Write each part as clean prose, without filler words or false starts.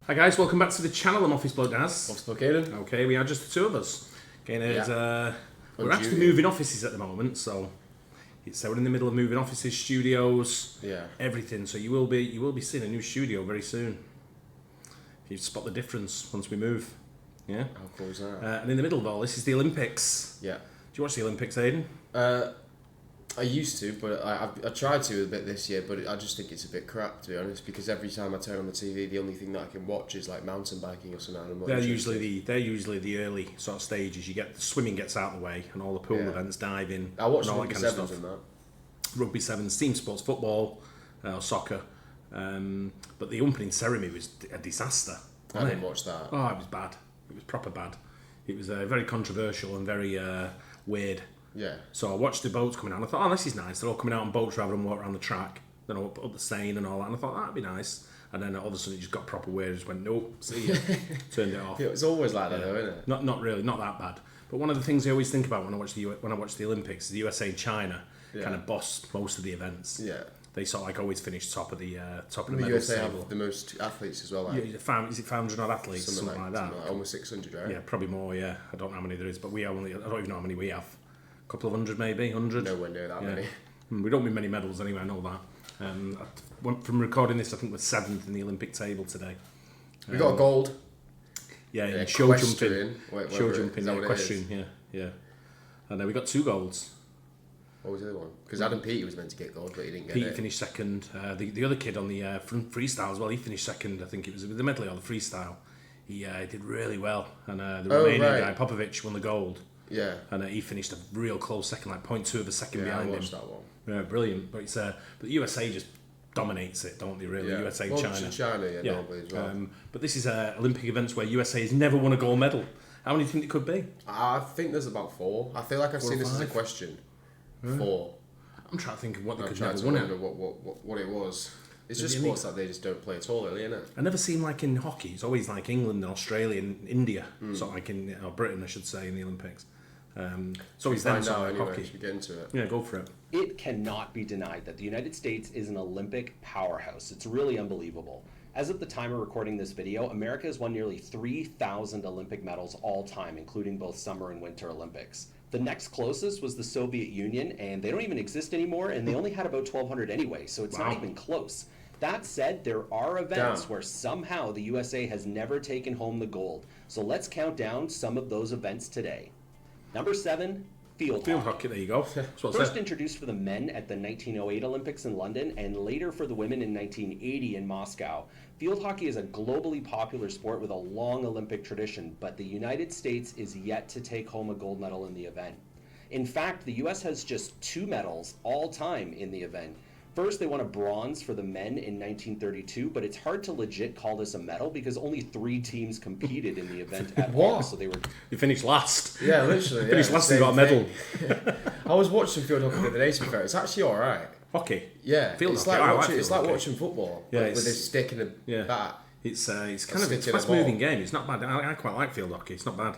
Hi guys, welcome back to the channel. I'm Office Bloke Daz. Office Bloke Aidan. Okay, we are just the two of us. Okay, we're actually moving offices at the moment, so we're in the middle of moving offices, studios, everything. So you will be seeing a new studio very soon. You spot the difference once we move. Yeah. How cool is that? And in the middle of all this is the Olympics. Yeah. Do you watch the Olympics, Aidan? I used to, but I tried to a bit this year, but I just think it's a bit crap, to be honest, because every time I turn on the TV, the only thing that I can watch is like mountain biking or something. They're usually the early sort of stages. You get the swimming gets out of the way, and all the pool events, diving, I watch and all rugby that kind of sevens stuff. and that. Rugby sevens, team sports, football, soccer. But the opening ceremony was a disaster. I didn't watch that. Oh, it was bad. It was proper bad. It was very controversial and very weird. Yeah. So I watched the boats coming out and I thought, oh, this is nice. They're all coming out on boats rather than walk around the track. Then up the Seine and all that. And I thought, that'd be nice. And then all of a sudden it just got proper weird. I just went, nope, see ya. Turned it off. Yeah, it's always like that though, isn't it? Not really, not that bad. But one of the things I always think about when I watch the Olympics is the USA and China kind of boss most of the events. Yeah. They sort of like always finish top of the The medal USA table. have the most athletes as well. Like. Yeah, is it 500 odd athletes, something like that? Almost 600, right? Yeah, probably more. Yeah, I don't know how many there is, but I don't even know how many we have. A couple of hundred, maybe 100. Nowhere near that many. We don't win many medals anyway. I know that. From recording this, I think we're 7th in the Olympic table today. We got a gold. Yeah, in show jumping. Show jumping, equestrian. Yeah. And we got 2 golds. What was the other one? Because Adam Peaty was meant to get gold, but he didn't get it. Pete finished second. The other kid on the freestyle as well, he finished second. I think it was with the medley or the freestyle. He did really well. And the Romanian guy, Popovic, won the gold. Yeah. And he finished a real close second, like 0.2 of a second behind him. I watched that one. Yeah, brilliant. But but the USA just dominates it, don't they, really? Yeah. USA and China. China, normally as well. But this is Olympic events where USA has never won a gold medal. How many do you think it could be? I think there's about 4. I feel like I've seen this as a question. 4. I'm trying to think of what they could never never win win it. What it was. It's just sports that they just don't play at all, really, isn't it? I never seen like in hockey. It's always like England and Australia and India, sort of like in Britain, I should say, in the Olympics. It's always them sort of hockey. Should we get into it? Yeah, go for it. It cannot be denied that the United States is an Olympic powerhouse. It's really unbelievable. As of the time of recording this video, America has won nearly 3,000 Olympic medals all time, including both Summer and Winter Olympics. The next closest was the Soviet Union, and they don't even exist anymore, and they only had about 1,200 anyway, so it's not even close. That said, there are events where somehow the USA has never taken home the gold. So let's count down some of those events today. Number 7, field hockey. There you go. First introduced for the men at the 1908 Olympics in London and later for the women in 1980 in Moscow. Field hockey is a globally popular sport with a long Olympic tradition, but the United States is yet to take home a gold medal in the event. In fact, the US has just 2 medals all time in the event. First, they won a bronze for the men in 1932, but it's hard to legit call this a medal because only 3 teams competed in the event at all. So You finished last. Yeah, literally. Finished last and got a medal. I was watching field hockey the other day, to be fair. It's actually alright. Hockey? Yeah. Field it's hockey. It's like watching football. Yeah, with a stick and a bat. It's kind of a fast-moving game. It's not bad. I quite like field hockey. It's not bad.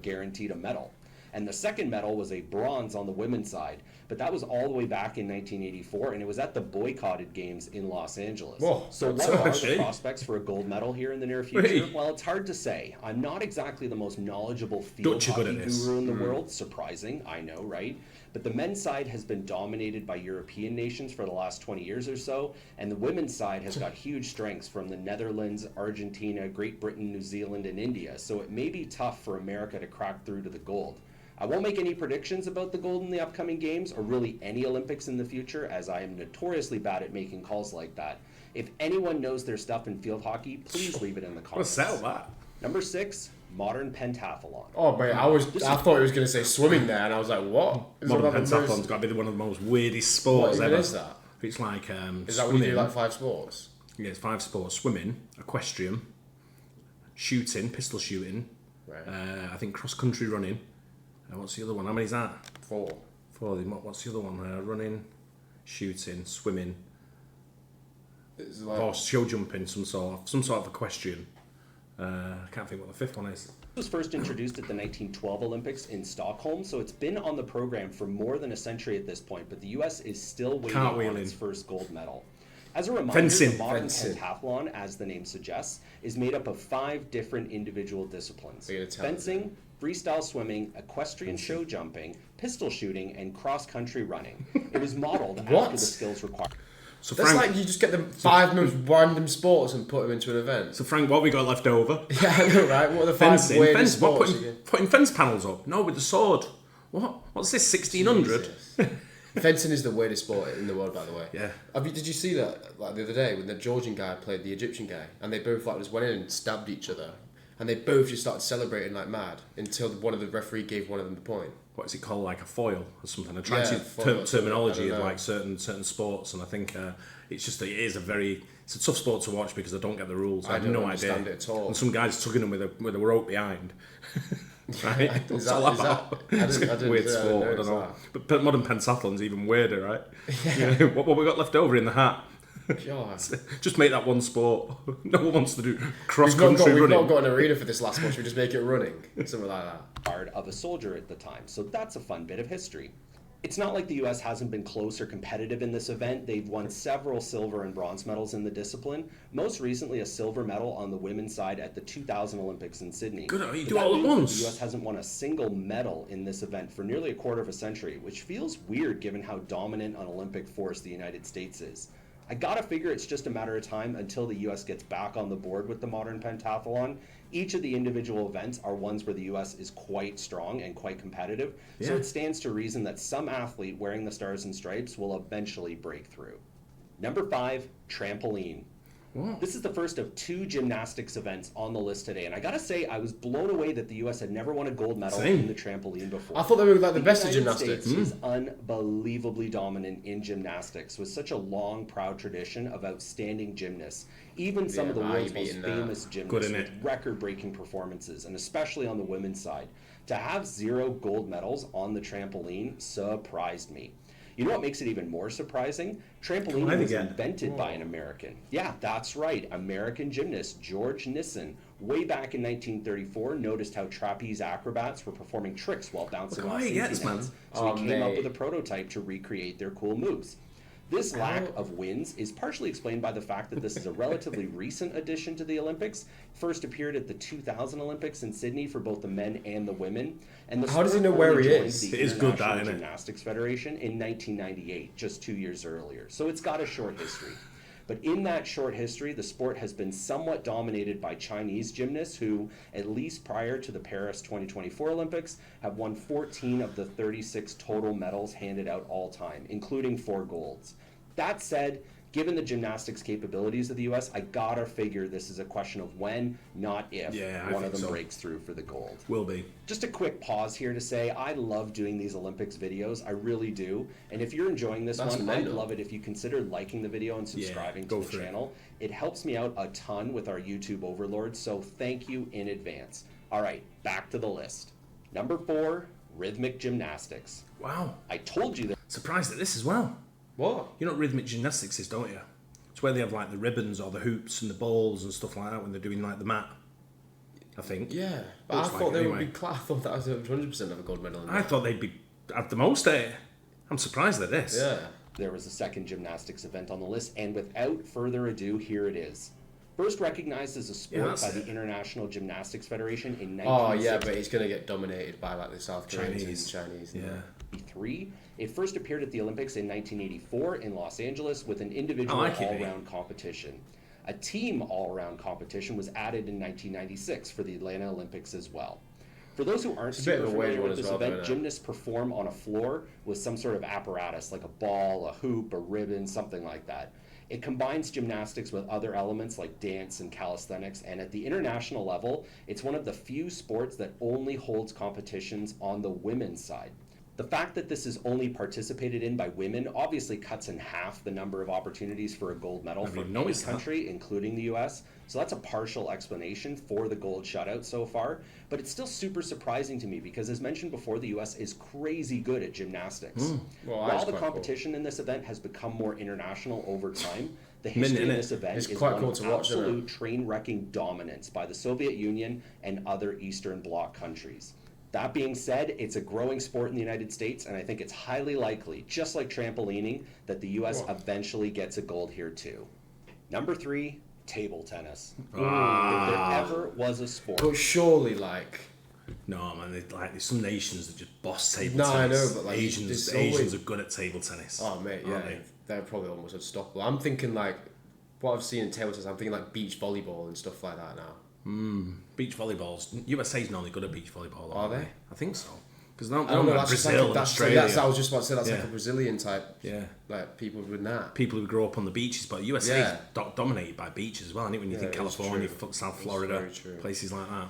Guaranteed a medal. And the second medal was a bronze on the women's side. But that was all the way back in 1984, and it was at the boycotted games in Los Angeles. Whoa, so what are the prospects for a gold medal here in the near future? Well, it's hard to say. I'm not exactly the most knowledgeable field hockey guru in the world. Surprising, I know, right? But the men's side has been dominated by European nations for the last 20 years or so, and the women's side has got huge strengths from the Netherlands, Argentina, Great Britain, New Zealand, and India. So it may be tough for America to crack through to the gold. I won't make any predictions about the gold in the upcoming games or really any Olympics in the future, as I am notoriously bad at making calls like that. If anyone knows their stuff in field hockey, please leave it in the comments. What's that? Number 6, modern pentathlon. Oh, mate, I thought he was going to say swimming there, and I was like, what? Modern pentathlon's got to be one of the most weirdest sports ever. What is that? It's like is that when you do like 5 sports? Yeah, it's 5 sports. Swimming, equestrian, shooting, pistol shooting, I think cross-country running. What's the other one? How many is that? 4. What's the other one? Running, shooting, swimming, show jumping, some sort of equestrian. I can't think what the 5th one is. It was first introduced at the 1912 Olympics in Stockholm, so it's been on the program for more than a century at this point, but the U.S. is still waiting on its first gold medal. As a reminder, the modern pentathlon, as the name suggests, is made up of 5 different individual disciplines. Fencing, freestyle swimming, equestrian show jumping, pistol shooting, and cross-country running. It was modeled after the skills required. So that's Frank, like you just get the 5 most random sports and put them into an event. So Frank, what have we got left over? Yeah, I know, right? What are the 5 weirdest sports? Putting fence panels up? No, with the sword. What? What's this, 1600? Fencing is the weirdest sport in the world, by the way. Yeah. Did you see that like the other day when the Georgian guy played the Egyptian guy and they both like just went in and stabbed each other and they both just started celebrating like mad until one of the referee gave one of them the point. What is it called, like a foil or something? I tried to terminology of like certain sports, and I think it's just that it's a tough sport to watch because I don't get the rules. I have no idea. It at all. And some guys tugging them with a rope behind. Right? What's all about? It's a weird sport. I don't know. But modern pentathlon's even weirder, right? Yeah. What we got left over in the hat? God. Just make that one sport. No one wants to do cross-country running. We've not got an arena for this last one. Should we just make it running? Something like that. Of a soldier at the time. So that's a fun bit of history. It's not like the US hasn't been close or competitive in this event. They've won several silver and bronze medals in the discipline. Most recently, a silver medal on the women's side at the 2000 Olympics in Sydney. Good, you do it all at once. The US hasn't won a single medal in this event for nearly a quarter of a century, which feels weird given how dominant an Olympic force the United States is. I gotta figure it's just a matter of time until the US gets back on the board with the modern pentathlon. Each of the individual events are ones where the US is quite strong and quite competitive, so it stands to reason that some athlete wearing the stars and stripes will eventually break through. Number 5, trampoline. Wow. This is the first of 2 gymnastics events on the list today, and I gotta say, I was blown away that the US had never won a gold medal in the trampoline before. I thought they were like the best of gymnastics. The United States is unbelievably dominant in gymnastics, with such a long, proud tradition of outstanding gymnasts. Even some of the world's most famous gymnasts with record-breaking performances, and especially on the women's side. To have 0 gold medals on the trampoline surprised me. You know what makes it even more surprising? Trampoline was invented by an American. Yeah, that's right. American gymnast George Nissen, way back in 1934, noticed how trapeze acrobats were performing tricks while bouncing off safety nets. So he came up with a prototype to recreate their cool moves. This lack of wins is partially explained by the fact that this is a relatively recent addition to the Olympics. First appeared at the 2000 Olympics in Sydney for both the men and the women. And the How does he know where he is? The International Gymnastics Federation in 1998, just 2 years earlier. So it's got a short history. But in that short history, the sport has been somewhat dominated by Chinese gymnasts who, at least prior to the Paris 2024 Olympics, have won 14 of the 36 total medals handed out all time, including 4 golds. That said, given the gymnastics capabilities of the US, I gotta figure this is a question of when, not if, one of them breaks through for the gold. Will be. Just a quick pause here to say I love doing these Olympics videos. I really do. And if you're enjoying this one, I'd love it if you consider liking the video and subscribing to the channel. It helps me out a ton with our YouTube overlords, so thank you in advance. All right, back to the list. Number 4, rhythmic gymnastics. Wow. I told you that. Surprised at this as well. What? You know what rhythmic gymnastics is, don't you? It's where they have like the ribbons or the hoops and the balls and stuff like that when they're doing like the mat. I think. Yeah, but I thought they would be. I thought that was 100% of a gold medal. I thought they'd be at the most there. I'm surprised at this. Yeah. There was a second gymnastics event on the list, and without further ado, here it is. First recognized as a sport by the International Gymnastics Federation in 1960. Oh yeah, but it's going to get dominated by like the South Koreans and Chinese. Yeah. It first appeared at the Olympics in 1984 in Los Angeles with an individual all-round competition. A team all-around competition was added in 1996 for the Atlanta Olympics as well. For those who aren't super familiar with this event, gymnasts perform on a floor with some sort of apparatus, like a ball, a hoop, a ribbon, something like that. It combines gymnastics with other elements like dance and calisthenics, and at the international level, it's one of the few sports that only holds competitions on the women's side. The fact that this is only participated in by women obviously cuts in half the number of opportunities for a gold medal for any country, including the US. So that's a partial explanation for the gold shutout so far. But it's still super surprising to me because, as mentioned before, the US is crazy good at gymnastics. While the competition in this event has become more international over time, the history of this event is one of absolute train-wrecking dominance by the Soviet Union and other Eastern Bloc countries. That being said, it's a growing sport in the United States, and I think it's highly likely, just like trampolining, that the U.S. eventually gets a gold here too. Number 3, table tennis. If there ever was a sport. But surely, like... No, man, there's some nations that just boss table No, tennis. I know, but like... Asians are good at table tennis. Oh, mate, yeah. They're probably almost unstoppable. I'm thinking, like, what I've seen in table tennis, I'm thinking, like, beach volleyball and stuff like that now. Beach volleyballs. USA's normally good at beach volleyball. Are they? I think so. Because they're like Brazil and Australia. I was just about to say that's like a Brazilian type. Yeah. Like people with that. People who grow up on the beaches, but USA's dominated by beaches as well. I think when you think California, South Florida, places like that.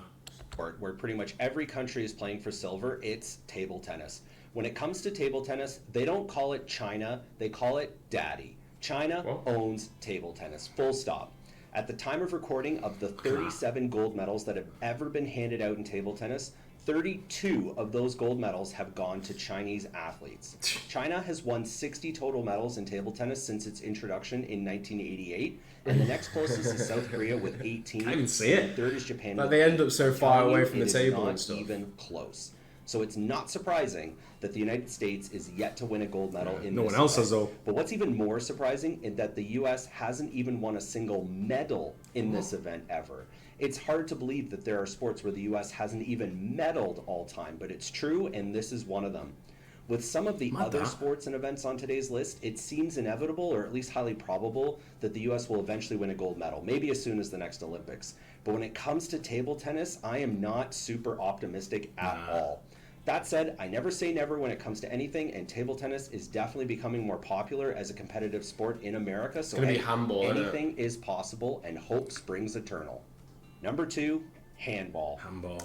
Where pretty much every country is playing for silver, it's table tennis. When it comes to table tennis, they don't call it China, they call it Daddy. China owns table tennis, full stop. At the time of recording, of the 37 gold medals that have ever been handed out in table tennis, 32 of those gold medals have gone to Chinese athletes. China has won 60 total medals in table tennis since its introduction in 1988, and the next closest is South Korea with 18. I even see it. And third is Japan. Like they end up so far away from the table and stuff. Even close. So it's not surprising that the United States is yet to win a gold medal in this No one else has though. But what's even more surprising is that the U.S. hasn't even won a single medal in this event ever. It's hard to believe that there are sports where the U.S. hasn't even medaled all time, but it's true, and this is one of them. With some of the other sports and events on today's list, it seems inevitable, or at least highly probable, that the U.S. will eventually win a gold medal, maybe as soon as the next Olympics. But when it comes to table tennis, I am not super optimistic at all. That said, I never say never when it comes to anything, and table tennis is definitely becoming more popular as a competitive sport in America, so be handball, anything is possible, and hope springs eternal. Number 2, handball. Handball.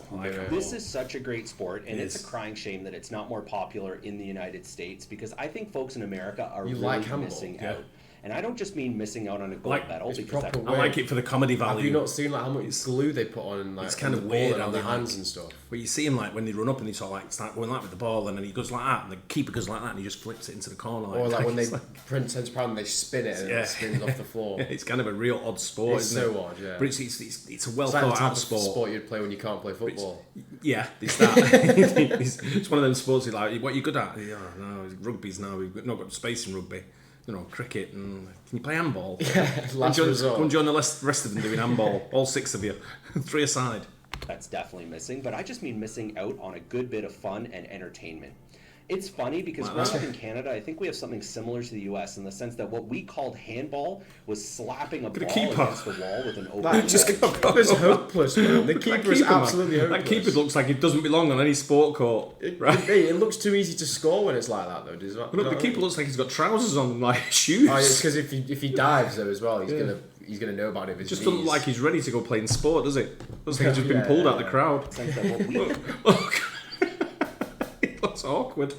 This is such a great sport, and it's a crying shame that it's not more popular in the United States, because I think folks in America are really missing out. And I don't just mean missing out on a gold medal. Because I like it for the comedy value. Have you not seen like how much glue they put on? Like, it's kind of weird on their hands and stuff. But you see him like when they run up and he sort of like start going like with the ball, and then he goes like that, and the keeper goes like that, and he just flips it into the corner. Or like when they print £10, they spin it and it spins off the floor. It's kind of a real odd sport. It's so odd, yeah. But it's a well thought out sport. You'd play when you can't play football. Yeah, it's that. It's one of them sports. You're like, what are you good at? No, rugby's now. We've not got space in rugby. You know, cricket, and can you play handball? Yeah, last resort. Come and join the rest of them doing handball, all 6 of you, 3 aside. That's definitely missing, but I just mean missing out on a good bit of fun and entertainment. It's funny because growing up in Canada, I think we have something similar to the US in the sense that what we called handball was slapping a ball against the wall with an open ball. That is hopeless, man. The keeper is absolutely hopeless. That keeper looks like it doesn't belong on any sport court. It looks too easy to score when it's like that, though. Does that? Look, the keeper looks like he's got trousers on, like shoes. Oh, yeah, it's because if he dives though as well, he's gonna know about it. It just doesn't look like he's ready to go play in sport, does it? Looks like he's just been pulled out the crowd. It looks awkward.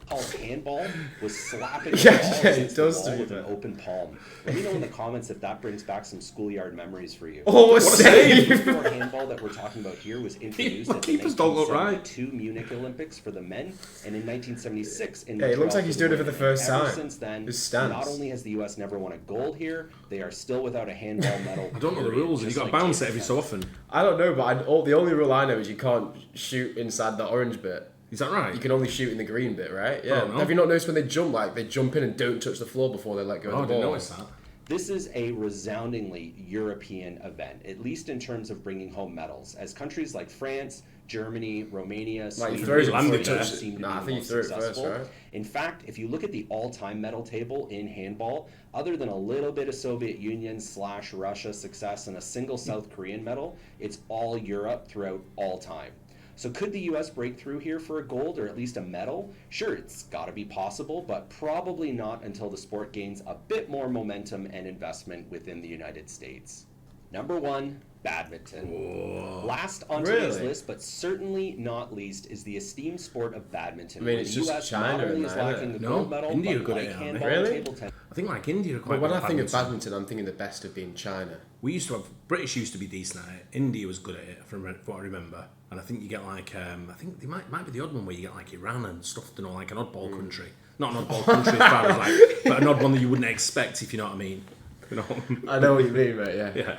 Called handball was slapping the ball against the wall with an open palm. Let me know in the comments if that brings back some schoolyard memories for you. Oh, what a save! The sport handball that we're talking about here was introduced at the 1972 Munich Olympics for the men, and in 1976 in Montreal. It looks like he's doing it for the first time. Since then, not only has the U.S. never won a gold here, they are still without a handball medal. I don't know the rules, and you got to bounce it every so often. I don't know, but the only rule I know is you can't shoot inside the orange bit. Is that right? You can only shoot in the green bit, right? Yeah. Have you not noticed when they jump, like they jump in and don't touch the floor before they let go of the ball? I didn't notice that. This is a resoundingly European event, at least in terms of bringing home medals, as countries like France, Germany, Romania, Sweden, seem to be most successful. Right? In fact, if you look at the all-time medal table in handball, other than a little bit of Soviet Union / Russia success and a single South Korean medal, it's all Europe throughout all time. So could the U.S. break through here for a gold or at least a medal? Sure, it's got to be possible, but probably not until the sport gains a bit more momentum and investment within the United States. Number 1, badminton. Whoa. Last on today's list, but certainly not least, is the esteemed sport of badminton. I mean, it's just US China not only is lacking the gold medal, India but good like at it, handball really? and table tennis. I think like India are quite But when good I think of badminton, I'm thinking the best of being China. We used to have, British used to be decent at it. India was good at it, from what I remember. And I think you get like, I think they might be the odd one where you get like Iran and stuff, you know, like an oddball country. Not an oddball country as far as like, but an odd one that you wouldn't expect, if you know what I mean. You know? I know what you mean, mate, yeah.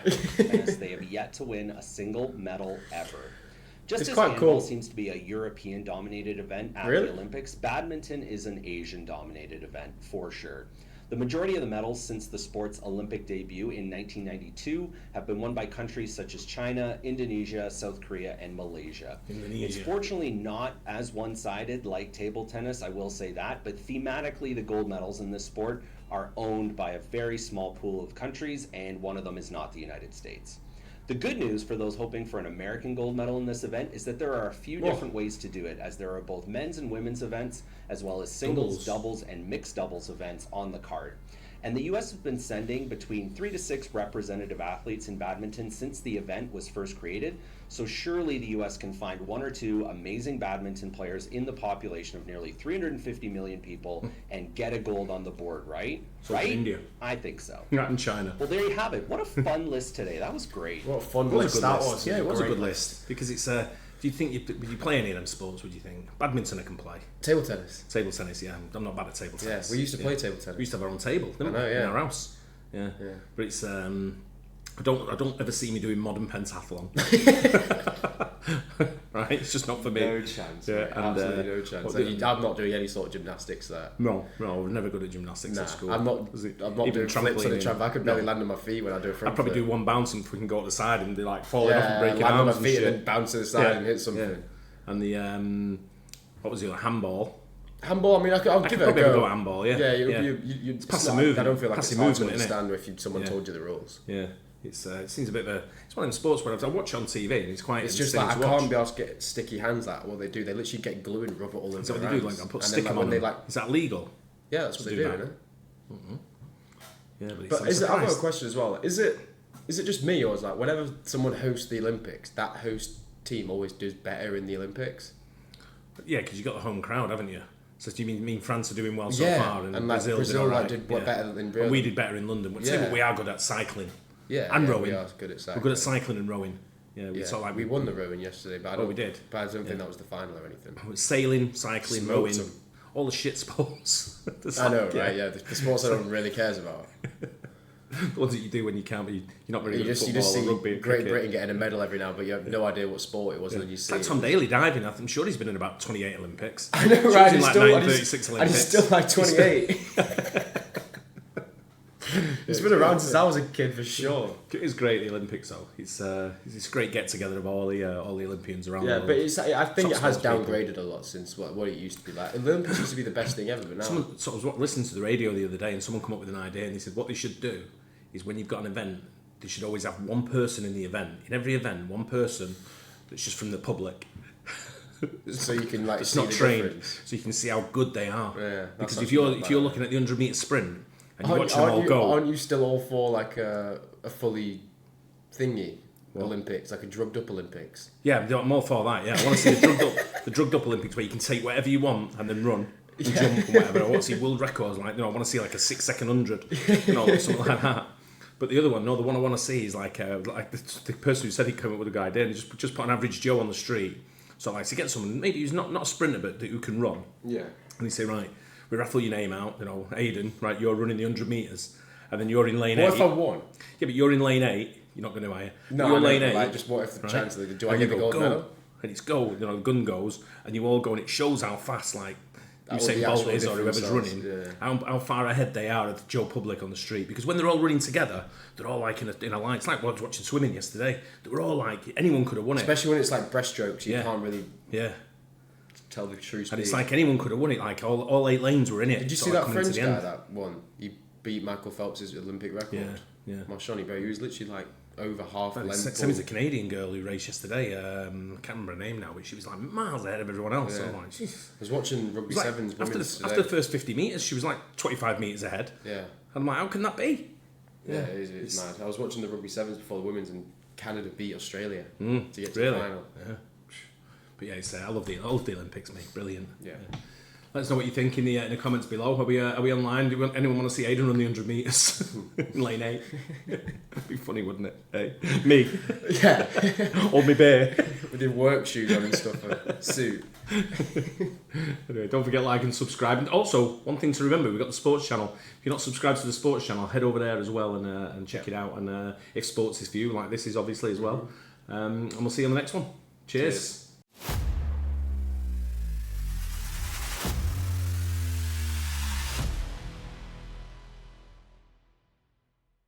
They have yet to win a single medal ever. Just it's as quite handball cool. seems to be a European-dominated event at Really? the Olympics, badminton is an Asian-dominated event, for sure. The majority of the medals since the sport's Olympic debut in 1992 have been won by countries such as China, Indonesia, South Korea, and Malaysia. It's fortunately not as one-sided like table tennis, I will say that, but thematically the gold medals in this sport are owned by a very small pool of countries, and one of them is not the United States. The good news for those hoping for an American gold medal in this event is that there are a few different ways to do it, as there are both men's and women's events, as well as singles, doubles, and mixed doubles events on the card. And the U.S. has been sending between 3 to 6 representative athletes in badminton since the event was first created, so surely the U.S. can find 1 or 2 amazing badminton players in the population of nearly 350 million people and get a gold on the board, right? So right? India. I think so. Not in China. Well, there you have it. What a fun list today. That was great. What a fun It was list a good that list. was. Yeah, it was a great good list. Because it's, do you think you play any of them sports, would you think? Badminton I can play. Table tennis. Table tennis, yeah. I'm not bad at table tennis. Yeah, we used to play table tennis. We used to have our own table, didn't we? I know, yeah. In our house. Yeah. But it's, I don't ever see me doing modern pentathlon. Right? It's just not for me. No chance. Yeah, and, absolutely no chance. I'm not doing any sort of gymnastics there. No, we're never good at gymnastics at school. I'm not doing flips on the tramp. I could barely land on my feet when I do a front I'd probably flip. do one bounce and we can go to the side and be like falling off and breaking land arms on my and feet shit. and then bounce to the side and hit something. Yeah. And the what was it? Like handball. Handball. I mean, I'll give it a go. Go at handball. Yeah. Yeah. It's passive movement. I don't feel like it's passive hard to movement, understand if someone told you the rules. Yeah. It seems a bit of a. It's one of them sports where I watch on TV and it's quite. It's just like I can't be able to get sticky hands. Like what they do, they literally get glue and rub it all over. Is that what their they do? hands. Like I put And stick then, on like, them. Is that legal? Yeah, that's what they do, isn't it? Yeah, but I've got a question as well. Is it just me, or is like whenever someone hosts the Olympics, that host team always does better in the Olympics? Yeah, because you got the home crowd, haven't you? So do you mean France are doing well so far, and like, Brazil did, did better than Rio. And we did better in London. But we are good at cycling. Yeah, and rowing. We are good at cycling. We're good at cycling and rowing. Yeah, we won the rowing yesterday, but we did. But I don't think that was the final or anything. Sailing, cycling, Smoked rowing, them. all the shit sports. I know, right? Yeah, the sports that no one really cares about. The ones that you do when you can't, but you're not very good at football you just see or rugby. Great Britain getting a medal every now, but you have no idea what sport it was, and then you see. Like Tom Daley diving. I'm sure he's been in about 28 Olympics. I know, right? He's like 936 Olympics. And he's still like 28. He's been around since I was a kid for sure. It is great, the Olympics though. It's a great get together of all the Olympians around the world. But I think it has downgraded a lot since what it used to be like. The Olympics used to be the best thing ever, but now. I was listening to the radio the other day and someone come up with an idea and he said what they should do is when you've got an event, they should always have one person in the event. In every event, one person that's just from the public. So you can like it's see not the trained, difference. so you can see how good they are. Yeah, because if you're looking at the 100-metre sprint and you watch them all go, aren't you still all for like a fully thingy Olympics, like a drugged up Olympics? Yeah, I'm all for that. Yeah, I want to see the drugged up Olympics where you can take whatever you want and then run and jump and whatever. I want to see world records like I want to see like a 6-second 100, something like that. But the other one, the one I want to see is like the person who said he came up with a good idea and just put an average Joe on the street. So like to get someone maybe who's not a sprinter but who can run. Yeah. And you say, right, we raffle your name out, Aidan, right, you're running the 100 metres, and then you're in lane 8. What if I won? Yeah, but you're in lane 8. You're not going to, are you? No, you're lane 8. Like, just what if the chance of do I get the gold medal? And it's go, the gun goes, and you all go, and it shows how fast, like, Usain Bolt is or whoever's running, how far ahead they are of the Joe Public on the street. Because when they're all running together, they're all like in a line. It's like I was watching swimming yesterday. They were all like, anyone could have won it. Especially when it's like breaststrokes, you can't really tell the true speed. And it's like anyone could have won it. Like all 8 lanes were in it. Did you see that French guy that won? He beat Michael Phelps' Olympic record. Yeah. Marchoni, bro, he was literally like over half a length. Same as a Canadian girl who raced yesterday. I can't remember her name now, but she was like miles ahead of everyone else. So I'm like, I was watching Rugby Sevens after the first 50 metres, she was like 25 metres ahead. Yeah. And I'm like, how can that be? Yeah, it's mad. I was watching the Rugby Sevens before the women's, and Canada beat Australia to get to the final. Yeah. But yeah, I love the Olympics, mate. Brilliant. Yeah. Let us know what you think in the comments below. Are we online? Anyone want to see Aidan run the 100 metres in lane 8? It'd be funny, wouldn't it? Hey, me. Yeah. Hold me bear. With your work shoes on and stuff, a suit. Anyway, don't forget like and subscribe. And also, one thing to remember, we've got the sports channel. If you're not subscribed to the sports channel, head over there as well and check it out. And if sports is for you, like this is obviously as well. And we'll see you on the next one. Cheers.